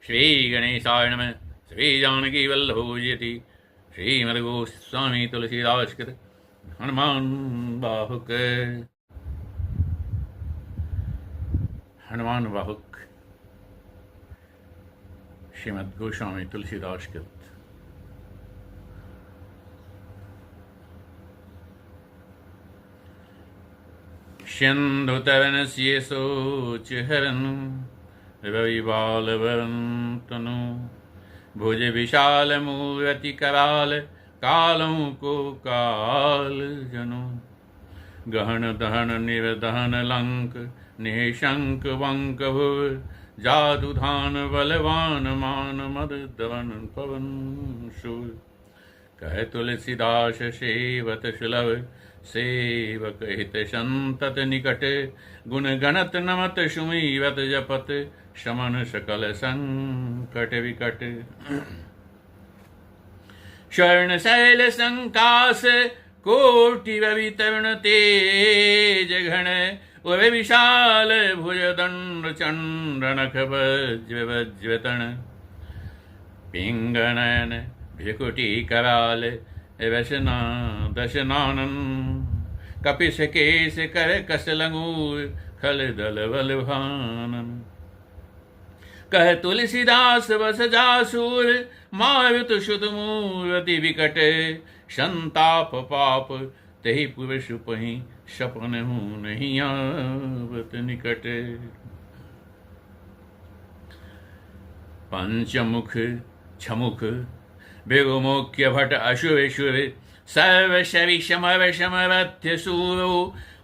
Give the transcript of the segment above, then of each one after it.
श्री गणेशाय नमः। श्री जानकी वल्लभो जयति। श्रीमद्गोस्वामी तुलसीदास कृत हनुमान बाहुक। हनुमान बाहुक श्रीमद् गोस्वामी तुलसीदास कृत। स्यन्धुतवनस्य शोचहरन् रविबालवरन्तनु भुज विशाल मूर्ति कराल कालों को काल जनु गहन दहन निर्दहन लंक निशंक वंक भुव जादु धान बलवान मान मद दवन पवन शूर कह तुलसीदास सेवत सुलभ सेवक हित संतत निकट गुण गणत नमत सुमीवत जपत शमन सकल संकट विकट शरण शैल संकास कोटि वितरण तेज घन उर विशाल भुजदंड चंद्र नख वज्रतन पिंगनयन भ्रिकुटी कराल वसना दशनानन कपिस केश कर कसलंगूर खल दल बल भानन कह तुलसीदास बस जासूर मारुत सुत मूर्ति विकट संताप पाप तहि पुरुष पहि सपन हूँ नहीं आवत निकट पंचमुख छमुख भृगुमुख्य भट अशुर सर्व शवि समर समरथ्य सूरो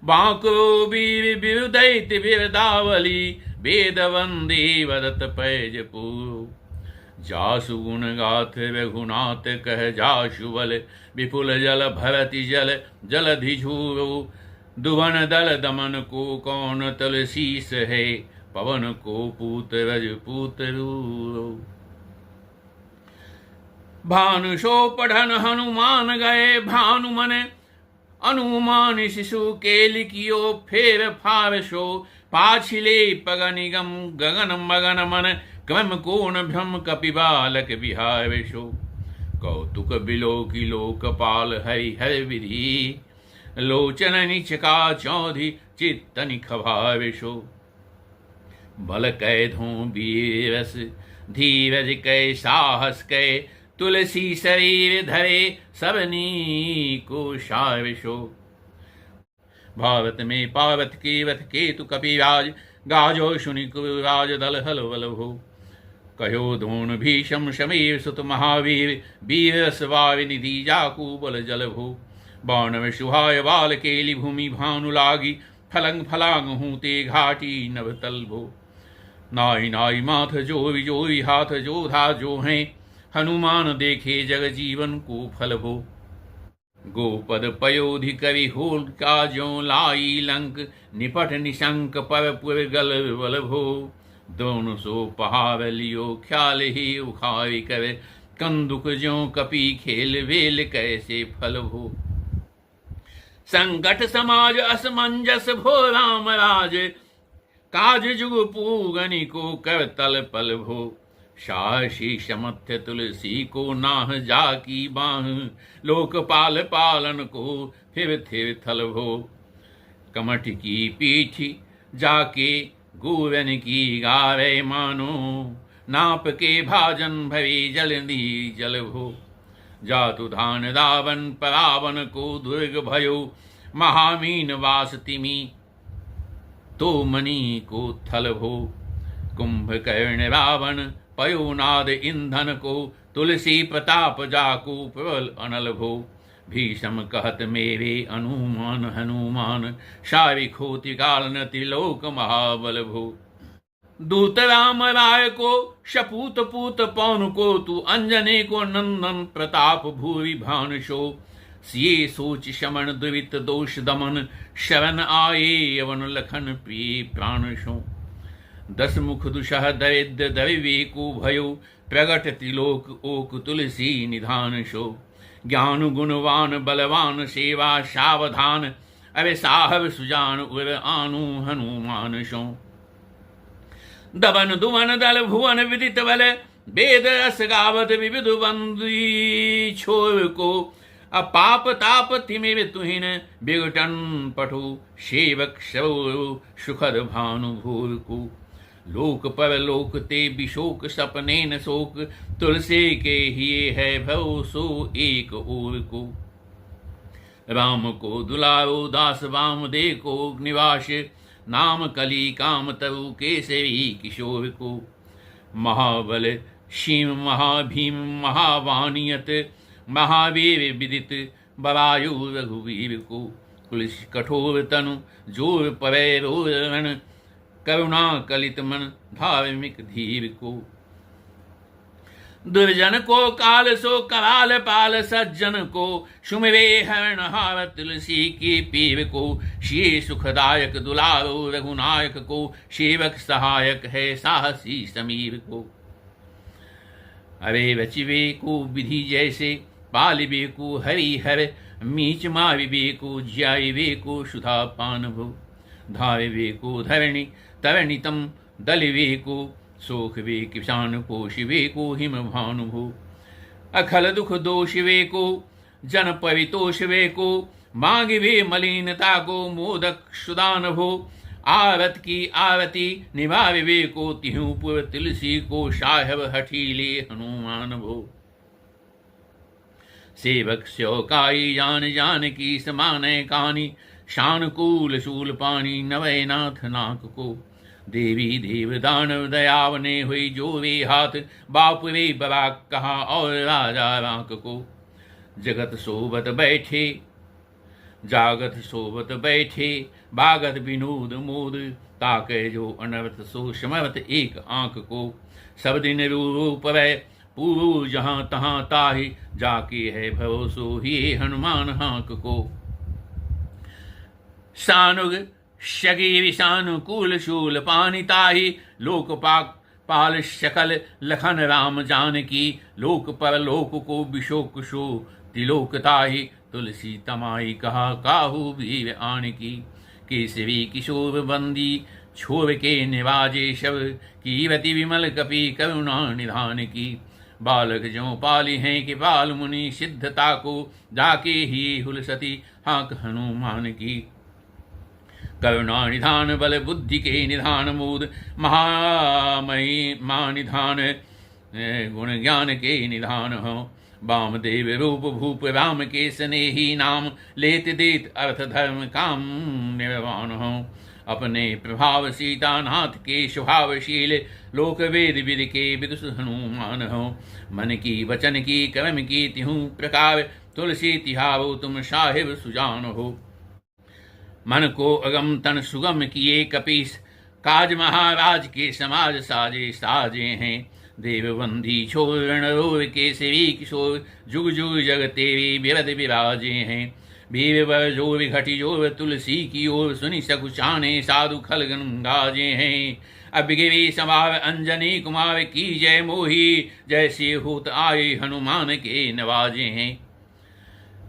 बांको वीर बिरुदैत्य बिरदावली वेद वंदे वदत पैज पूरो जासु गुण गाथ रघुनाथ कह जासु बल विपुल जल भरति जल जलधि झूरो दुवन दल दमन को कौन तुलसीस है पवन को पूत रज पूत रूरो भानु सो पढ़न हनुमान गए भानु मन अनुमान शिशु के लिखियो फेर फार सो पाछिले पग निगम गगन मगन मन क्रम कोण भ्रम कपिबालक विहार सो कौतुक बिलो की लोकपाल हरि हर विधि लोचन निचका चौधि चित्त निखभार सो बल कै धो वीरस धीरज कै साहस कै तुलसी शरीर धरे सबनी को शाविशो भारत में पार्वत केवत केतु कपिराज गाजो शुनि कुराज दल हल बल भो कहो द्रोण भीषम शमीर सुत महावीर वीर सवार निधि जाकू बल जल भो बाणव सुहाय बाल केली भूमि भानु लागी फलंग फलांग हूते घाटी नभ तल भो नाई नाई माथ जोई जोई हाथ जोधा जो हैं हनुमान देखे जग जीवन को फल भो गोपद पयोधि कवि होल का जो लाई लंक निपट निशंक पर पुर गल बल भो दोनों सो पहाड़ लियो ख्याल ही उखारी करे कंदुक जो कपि खेल वेल कैसे फल भो संकट समाज असमंजस भो राम राज काज जुग पूगनि को कर तल पल भो साहसी समर्थ तुलसी को नाह जाकी बाह लोकपाल पालन को फिर थिर थल भो कमठ की पीठ जाके गोवन की गावे मानो नाप के भाजन भरी जलनी जल भो जातु धान रावण परावन को दुर्ग भयो महामीन वास तिमी तो मणि को थल भो कुंभकर्ण रावण पयोनाद ईंधन को तुलसी प्रताप जाकू प्रबल अनल भो भीषम कहत मेरे अनुमान हनुमान शारी खोति कालन त्रिलोक महाबल भो दूत राम राय को शपूत पूत पौन को तू अंजने को नंदन प्रताप भूरि भान शो सिए सोच शमन दुवित दोष दमन शरण आए अवन लखन प्रिय प्राण शो दस मुख दुषह दरिद्र दरिवे को भयो प्रगट त्रिलोक ओक तुलसी निधान शो ज्ञान गुणवान बलवान सेवा सावधान अरे साहब सुजान उर आनु हनुमान शो दबन दुवन दल भुवन विदित बल, वेद रस गावत विविध बंदी छोर को। अपाप ताप तिमिर तुहिन विघटन पठु, सेवक सौ सुखद भानुभूर को। लोक पर लोक ते विशोक सपने न शोक, तुलसी के हिये है भव सो एक ओर को। राम को दुलारो दास वाम दे को निवास, नाम कली काम तरु केसरी किशोर को। महाबल शिव महाभीम महावानियत, महावीर विदित बरायु रघुवीर को। कुलिश कठोर तनु जोर पवै रोर रण, करुणा कलित मन धार्मिक धीर को। दुर्जन को काल सो कराल पाल, सज्जन को सुमिरे हरण हार तुलसी के पीर को। श्री सुखदायक दुलारो रघुनायक को, सेवक सहायक है साहसी समीर को। अरे रचिवे को विधि जैसे, पालिबे को हरि हर, मीच मारिबे को ज्याइबे को सुधा पान भो। धारिबे को धरणी तरणितम दलिवे को, सोखवे किसान पोषिवे को हिम भानु भो। अखल दुख दोषिवे को जन परितोषवे को, मांगिवे मलिनता को मोदक सुदान भो। आरत की आरती निभाविवे को, तिहु पुर तुलसी को साहब हठीले हनुमान भो। सेवक स्यो काई जान जान की समान कानी, शानकूल शूल पानी नवै नाथ नाक को। देवी देव दानव दयावने हुई जो वे हाथ, बाप वे बराक कहा और राजा राक को। जगत सोबत बैठे जागत सोबत बैठे, बागत विनोद मोद, ताके जो अनर्थ सो समर्थ एक आंख को। सब दिन रूप वै पूरु जहां तहां ताहि, जाके है भरोसो ही हनुमान हाक को। सानुग शगी विषानुकूल शूल पानिताहि, लोकपाक पाल शकल लखन राम जानकी। लोक पर लोक को विशोक शो तिलोकताहि, तुलसी तमाई कहा काहू वीर आन की। केसरी किशोर बंदी छोर के निवाजे शव, कीरति विमल कपि करुणा निधान की। बालक जो पाली हैं कि बाल मुनि सिद्धता को, जाके ही हुलसती हाक हनुमान की। करुणा निधान बल बुद्धि के निधान मूद, महामयी मां निधान गुण ज्ञान के निधान हो। वामदेव रूप भूप राम के स्नेही नाम, लेत देत अर्थ धर्म काम निर्वाण हो। अपने प्रभाव सीतानाथ के स्वभावशील, लोक वेद विद के विदुष हनुमान हो। मन की वचन की कर्म की तिहु प्रकार, तुलसी तिहारो तुम साहिब सुजान हो। मन को अगम तन सुगम किए कपीस, काज महाराज के समाज साजे साजे हैं। देवबंदी छोर रणरोर केसरी किशोर, जुग जुग जग तेरी बिरद विराजे हैं। वीर वर जोर घटी जोर तुलसी की ओर, सुनि सकुचाने साधु खलगन गाजे हैं। अभिगिरी समार अंजनी कुमार की जय मोही, जैसे होत आए हनुमान के नवाजे हैं।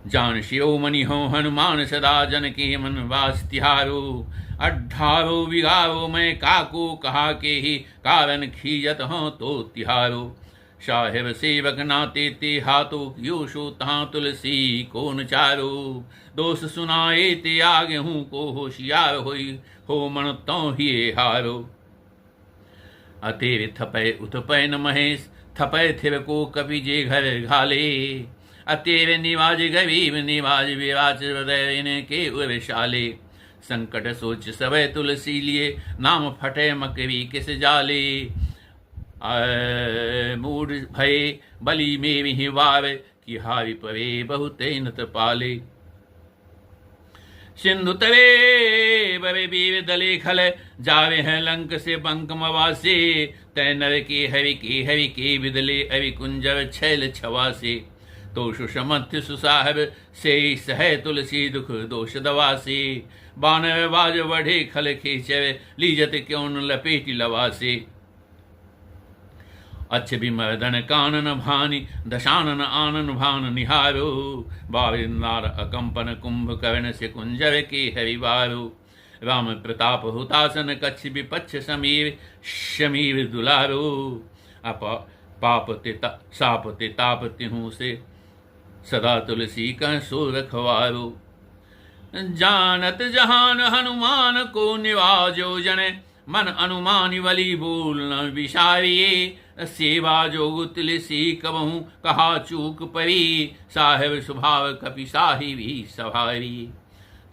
जान शिरोमणि हो हनुमान सदा, जन के मन वास तिहारो। 18 बिगारो मैं काको कहा के ही, कारण खीजत हो तो तिहारो। साहेब सेवक नाते ते हाथो, यो शो तहाँ तुलसी को नचारो। दोष सुनाए ते आगे हूँ को होशियार होई, हो मन तो ही हारो। अतेरे थपय उतपय न महेश, थपय थिर को कवि जे घर घाले। अतेरे निवाज गरीब निवाज विराज हृदय इनके उर्वशाले। संकट सोच सवै तुलसी लिए, नाम फटे मकरी किस जाले। मूढ़ भय बलि में ही वार, कि हारि परे बहुते नत पाले। सिंधु तरे बरे वीर दले खल, जावे हैं लंक से बंक मवासे। तय नर के हरि के विदले, अवि कुंजर छैल छवासे। तो सुषमथ्य सुसाहब से सह तुलसी दुख दोष दवासे। बानर बाज बढ़े खल खेचर, लीजत क्यों न लपेटी लवासे। अच्छ विमर्दन कानन भानि, दशानन आनन भान निहारो। बारिंदार अकंपन कुंभ कर्ण से कुंजर के हरिवारो। राम प्रताप हुतासन कच्छ विपक्ष समीर शमीर दुलारो। पाप ते साप ते ताप तिहूं से सदा तुलसी कह सो रखवारो। जानत जहान हनुमान को निवाजो जने मन अनुमानि वली बोल न विसारिये। सेवा जोग तुलसी कबहू कहा चूक परी साहेब स्वभाव कपि साहिबी सभारी।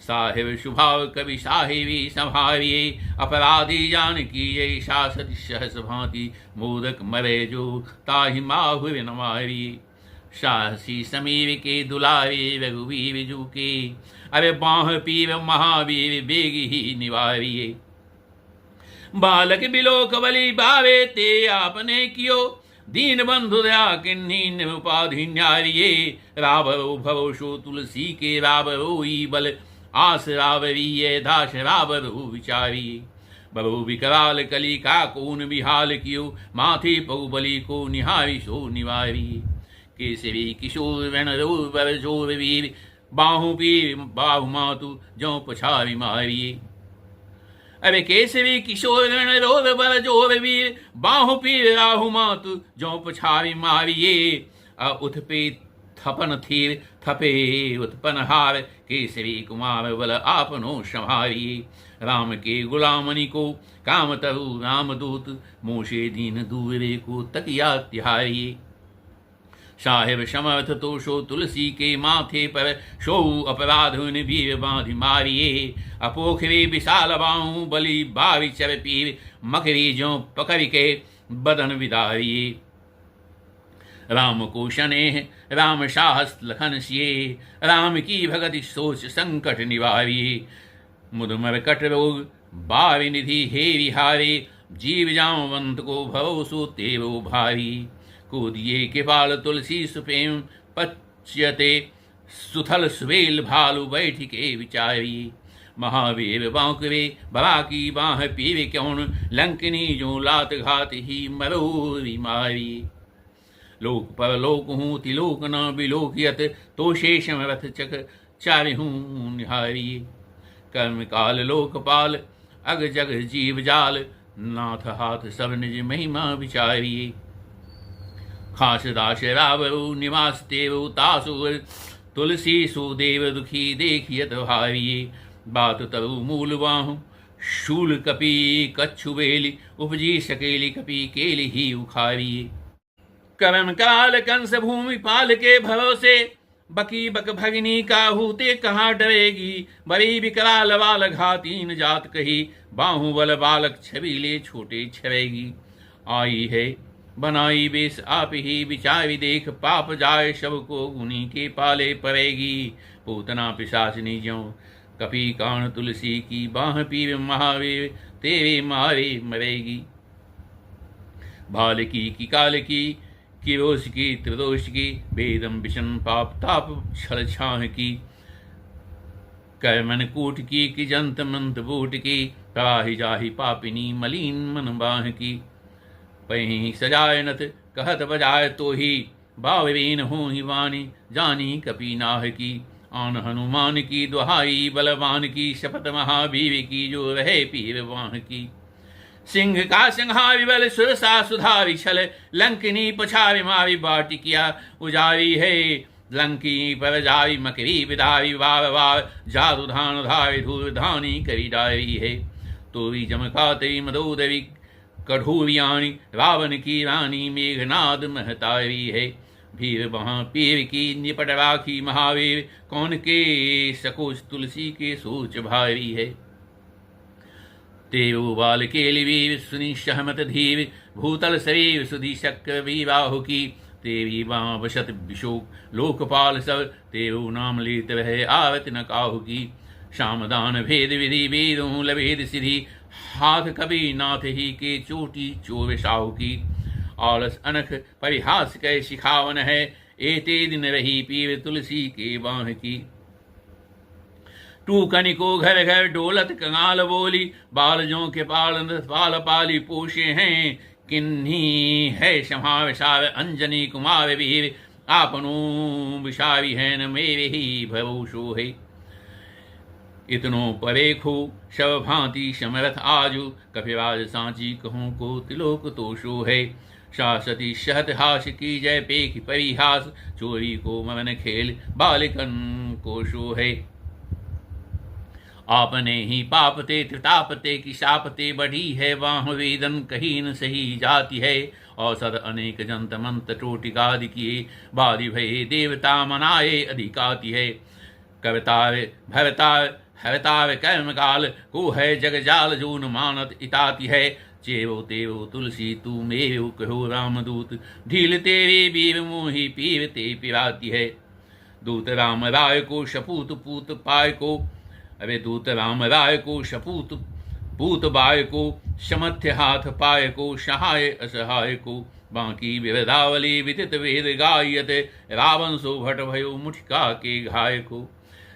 साहेब स्वभाव कवि साहिबी संभारिये अपराधी जान कीजे शासत सहस भांति मोदक मरे जो ताहि माहु न मारिये। साहसी समीर के दुलारे रघुवीर जू के अरे बाह पीर महावीर बेग ही निवारिये। बालक बिलोक बलि बावे ते आपने कियो दीन बंधु दया किन्हीं उपाधि न्यारिये। रावरो भरोसो तुलसी के रावरोई बल आस रावरीय दास रावरो विचारिये। बरो विकराल कली का कौन बिहाल कियो माथे पगुबली को निहारी सो निवारिये। केसरी किशोर रण रो बर जोर वीर बाहु पीर बाहु मातु जो पछारी मारिये। अरे केसरी किशोर रण रो बर जोर वीर बाहु पीर राहु मातु जो पछारी मारिये। उठ पे थपन थीर थपे उत्पन हार केसरी कुमार बल आपनो संहारिये। राम के गुलामणि को काम तरु रामदूत मोशे दीन दूरे को तकिया तिहारिये। साहेब समर्थ तो सो तुलसी के माथे पर सो अपराध वीर बांधि मारिये। अपोखरे विशाल बाहु बलि बारी चर पीर मकरी जो पकड़ के बदन विदारिये। राम को शनेह राम साहस लखन सिये राम की भगति सोच संकट निवारिये। मुदमर कट रोग बारि निधि हे विहारे जीव जामवंत को भरोसो तेरो भारी। कूदिये के पाल तुलसी सुप्रेम पच्यते सुथल सुबेल भालु बैठ के विचारिये। महावीर बांकरे बरा की बाह पीर क्यों लंकनी जो लात घात ही मरोरी मारिये। लोक पर लोक हूँ तिलोक न बिलोकियत तो शेषम रथ चक चारिहूँ निहारिये। कर्म काल लोकपाल अग जग जीव जाल नाथ हाथ सब निज महिमा विचारिये। खास दास रावरु निवास तेरु तासुर तुलसी सुदेव दुखी देखियत भारिये। बात तरु मूल बाहु शूल कपि कच्छु बेली उपजी सकेली कपि केली ही उखारिये। कर्म काल कंस भूमि पाल के भरोसे बकी बक भगनी काहूते कहाँ डरेगी। बड़ी विकराल बाल घातीन जात कही बाहुबल बालक छबीले छोटे छरेगी। आई है बनाई बेस आप ही विचारी देख पाप जाए सब को उन्हीं के पाले पड़ेगी। पूतना पिशाचनी ज्यों कपि कान तुलसी की बाह पीर महावीर तेरे मारे मरेगी। भाल की काल की किरोश की त्रिदोष की वेदम विषम पाप ताप छल छाह की। कर्मन कूट की जंत मंत बूट की त्राहि जाहि पापिनी मलीन मन बाह की। पही सजाय नत कहत बजाय तो ही बावरीन हो ही वाणी जानी कपि नाह की। आन हनुमान की दुहाई बलवान की शपथ महावीर की जो रहे पीर वाह की। सिंह का सिंहारी बल सुरसा सुधारी छल लंकिनी पछारी मारी बाटी किया उजारी है। लंकी पर जारी मकरी विधारी वार वार जादू धान धारी धूर धानी करी डारी है। तोरी जमकातरी मदोदरी कठोरियाणी रावण की रानी मेघनाद महतारी है। भीर वहाँ पीर की निपट राखी महावीर कौन के सकोच तुलसी के सोच भारी है। तेरु बाल के वीर सुनि सहमत धीर भूतल शरीर सुधि शक्र विवाह की। तेरी बाँ बशत विशोक लोकपाल सब तेरु नाम लेत रहे आवत न काहु की। शामदान भेद विधि वेदों लभेद सिद्धि हाथ कभी नाथ ही के चोटी चोर साहु की। आलस अनख परिहास कै शिखावन है एते दिन रही पीर तुलसी के बाह की। टूकनी को घर घर डोलत कंगाल बोली बालजों के पाल पाली पोषे हैं। किन्हीं है क्षमा विशार अंजनी कुमार वीर आपनो विशारी है न मेरे ही भरोसो है। इतनो परेखो शव भांति समरथ आजु, कपिराज सांची कहूँ को तिलोक तोषो है। शासती शहत हास की जय पेख परिहास, चोरी को मवन खेल बालिकन को शो है। आपने ही पापते त्रितापते की शापते बढ़ी है, वाह वेदन कही न सही जाती है। औसद अनेक जंत मंत टोटिकादि किए, बारी भये देवता मनाए अधिकाती है। कविताव भवताव हवताव कर्म काल, को है जग जाल जो न मानत इताती है। चेवो तेवो तुलसी तू मेवो कहो रामदूत, ढील तेरे बीर मोहि पीव ते पिराती है। दूत राम राय को शपूत पूत पाय को, अरे दूत राम राय को शपूत पूत बाय को, समर्थ्य हाथ पाय को सहाय असहाय को। बाकी विरदावली विदित वेद गायत, रावण सो भट भयो मुठिका के घाय को।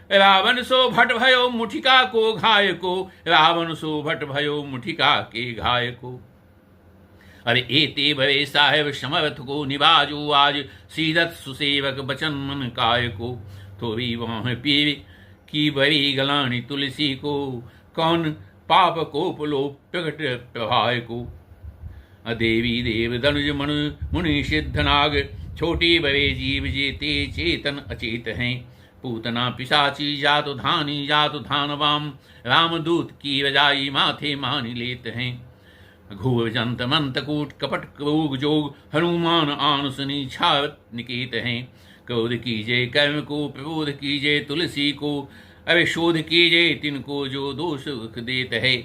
रावण सो भट भयो मुठिका को घाय को, रावण सो भट भयो मुठिका के घाय को। अरे एते भरे साहेब समर्थ को, निवाजो आज सीरत सुसेवक बचन मन काय को। थोड़ी वहाँ पीर की बड़ी गलानी तुलसी को, कौन पाप कोप लो प्रकट प्रभाय को। देवी देव धनुज मनु मुनि सिद्ध नाग, छोटी बड़े जीव जेते चेतन अचेत हैं। पूतना पिशाची जातु धानी जातु धानवाम, रामदूत की रजाई माथे मानी लेत हैं। घूर जंत मंत कूट कपट क्रोग जोग, हनुमान आनुसनी छावत निकेत हैं। क्रोध कीजे कर्म को, प्रबोध कीजे तुलसी को, अरे शोध कीजे तिनको जो दोष देत है।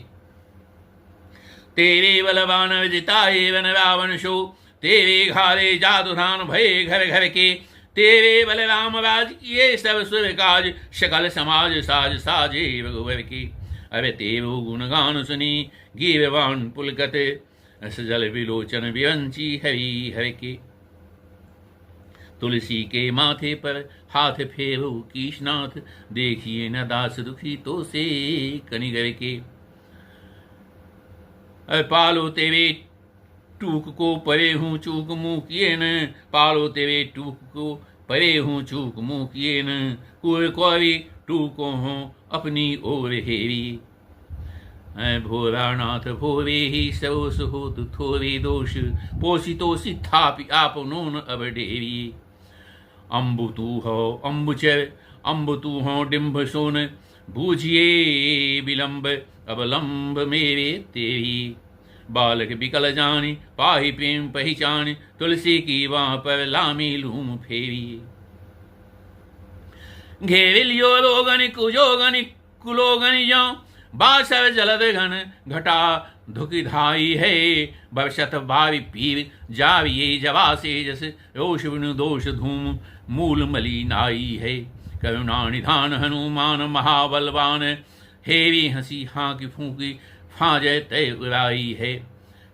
तेरे बलवान विजिताए वन रावण शो, तेरे घारे जादुधान भये घर घर के। तेरे बल राम राज किए सब सुर काज, सकल समाज साज साजे रघुवर की। अरे तेरो गुणगान सुनी गिरवान पुलकत, सजल विलोचन विरंची हरि हर के। तुलसी के माथे पर हाथ फेरो कीशनाथ, देखिए न दास दुखी तो से कनिगर के। पालो तेरे टूक को परे हूँ चूक मुँह किए न, पालो तेरे टूक को परे हूँ चूक मुँह किए न। कुर कौरी टूको हों अपनी ओर हेरी, भोरानाथ भोरे ही सरोस होत थोरे दोष, पोषि तोषि थापि आपनो न अब डेरी। अम्बु तू हो अम्बुचर अम्बु तू हो डिम्ब सोन, बूझिए विलम्ब अवलंब मेरे तेरी। बालक बिकल जानी पाही प्रेम पहचान, तुलसी की वहाँ पर लामी लूम फेरी। घेर लियो रोगन कुजोगन कुलोगन जो, बासर जलद घन घटा धुकी धाई है। बरसत बारी पीर जाविये जवा से जस, रोष विनु दोष धूम मूल मलिनाई है। करुणा निधान हनुमान महाबलवान, हेवी हंसी हाँ की फूकी फांजे तय उड़ाई है।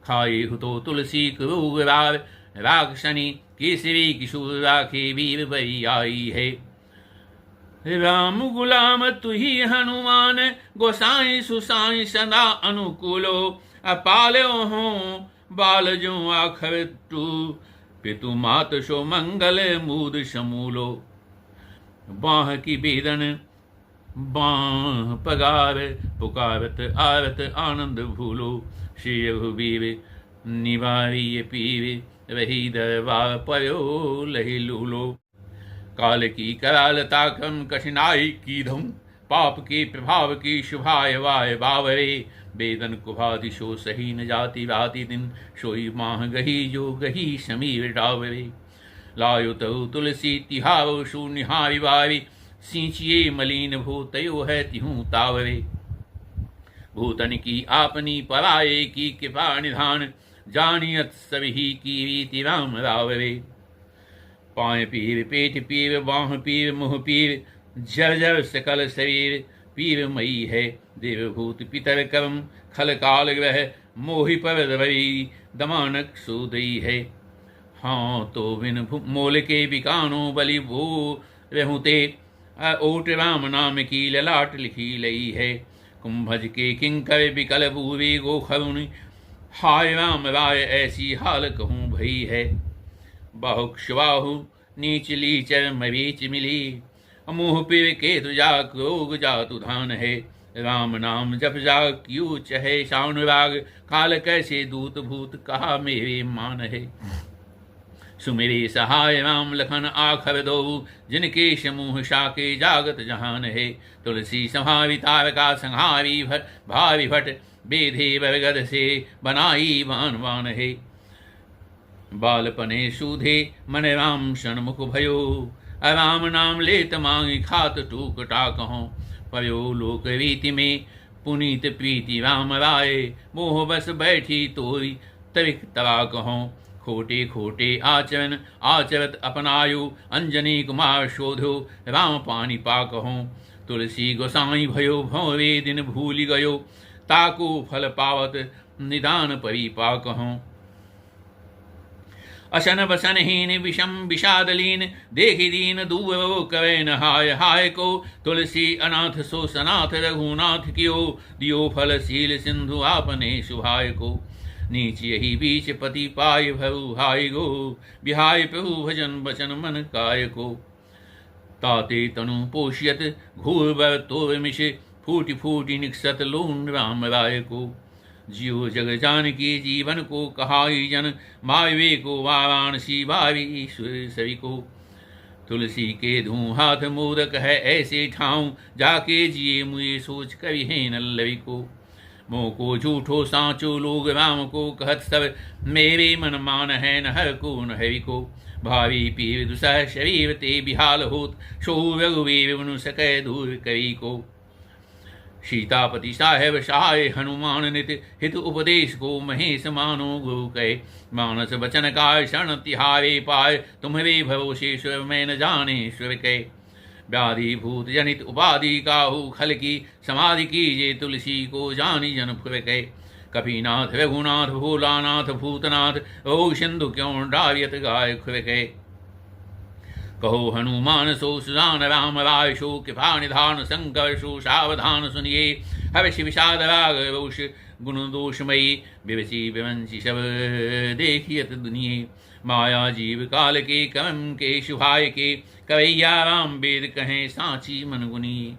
खाए हो तो तुलसी क्रूर राग, राक्षनी केसरी किशोर राखे वीर बरी आई है। राम गुलाम तुही हनुमान, गोसाई सुसाई सदा अनुकूलो। अपालो हो बाल जो आखर तू, पितु मात शो मंगल मूद समूलो। बाह की बेदन बाह पगार, पुकारत आरत आनंद भूलो। श्री रघुवीर निवारी पीर, रही दरबार पयो लही लूलो। काल की करालता क्रम कठिनाई की धम, पाप के प्रभाव की शुभाय वाय बावरे। बेदन कुभादि शो सही न जाति राति दिन, सोई माह गही जो गही समीर डावरे। लायो तहु तुलसी तिहारो शून्यहारि वारी, सींचिए मलिन भो तयो है तिहूँ तावरे। भूतन की आपनी पराये की कृपा निधान, जानियत सभी की रीति राम रावरे। पाँव पीर पेट पीर बाँह पीर मुँह पीर, जर जर सकल शरीर पीर मई है। देवभूत पितर कर्म खल काल ग्रह, मोहि पर रवि दमानक सोदई है। हाँ तो बिन मोल के बिकानो बलि वो रहूते, ओट राम नाम की ललाट लिखी लई है। कुंभज के किंकर बिकल बूरी गो खरुण, हाय राम राय ऐसी हाल कहूँ भई है। बाहुक्षबाहु नीच लीचर मरीच मिली, मोह पीर केतु जाग रोग जातु धान है। राम नाम जप जाग क्यों चहे शान राग, काल कैसे दूत भूत कहा मेरे मान है। सुमेरे सहाय राम लखन आखर दो, जिनके समूह शाके जागत जहान है। तुलसी संहारी तारका संहारी भावी भट, बेधे बरगद से बनाई बान बान है। बालपने सूधे मन राम षणमुख भयो, राम नाम लेत मांगी खात टूक टाक हों। पयो लोक रीति में पुनीत प्रीति राम राय, मोह बस बैठी तोरी तरिक तराक हों। खोटे खोटे आचरण आचरत अपनायो, अंजनी कुमार शोधो राम पानी पाक हों। तुलसी गोसाई भयो भौरे दिन भूल गयो, ताको फल पावत निदान परिपाक हों। असन बसनहीन विषम विषादलीन, देखि दीन दूर करे न हाय हाय को। तुलसी अनाथ सो सनाथ रघुनाथ कियो, दियो फलशील सिंधु आपने शुभाय को। नीच यही बीच पति पाय भरु हाय गो, बिहाय प्रभु भजन बचन मन काय को। ताते तनु पोष्यत घूर बर तोर मिश, फूटि फूटि निक्षत लोन राम राय को। जियो जग जानकी जीवन को कहाई जन, मायवे को वाराणसी भावी ईश्वर सभी को। तुलसी के धूँ हाथ मोदक है ऐसे ठाऊं, जाके जिए मुझे सोच कवि है नल्लवी को। मोह को झूठो सांचो लोग राम को कहत सब, मेरे मन मान है न हर को न हरि को। भावी पीर दुसह शरीर ते बिहाल होत, सो रघुवीर मनु सकै दूर कवि को। सीतापति साहेब सहाय हनुमान नित, हित उपदेश को महेश मानो गुरु कहे। मानस बचन काय शरण तिहारे पाय, तुम्हारे भरोसे स्वर मैं न जाने स्वर कहे। व्याधि भूत जनित उपाधि काहू खल की, समाधि कीजे तुलसी को जानी जन फुर कहे। कपीनाथ रघुनाथ भोलानाथ भूतनाथ, ओ सिंधु क्यों डारियत गाय खुर कहे। कहो हनुमान सो सुजान राम राय, शो कृपा निधान शंकर सो सावधान सुनिए। हर्ष विषाद राग रोष गुण दोषमयी, विवसी विवंशी सब देखियत दुनिये। माया जीव काल के कर्म के शुभाय के, कवैया राम वेद कहें सांची मन गुनी।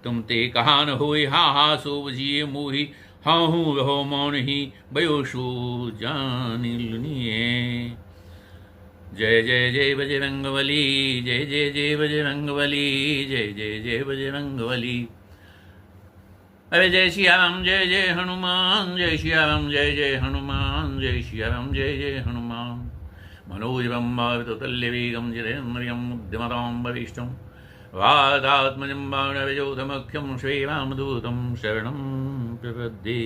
तुम ते कहा न होए हा हा सो बजिए मोहि, हाँ हूँ रहो मौन ही बयो सो जानी लुनिए। जय जय जय बजरंगबली, जय जय जय बजरंगबली, जय जय जय बजरंगबली। अरे जय सिया राम जय जय हनुमान, जय सिया राम जय जय हनुमान, जय सिया राम जय जय हनुमान। मनोजवं तुल्यवेगं जितेन्द्रियं बुद्धिमतां वरिष्ठं, वातात्मजं बाणविजोधमुख्यं श्रीरामदूतं शरणं प्रपद्ये।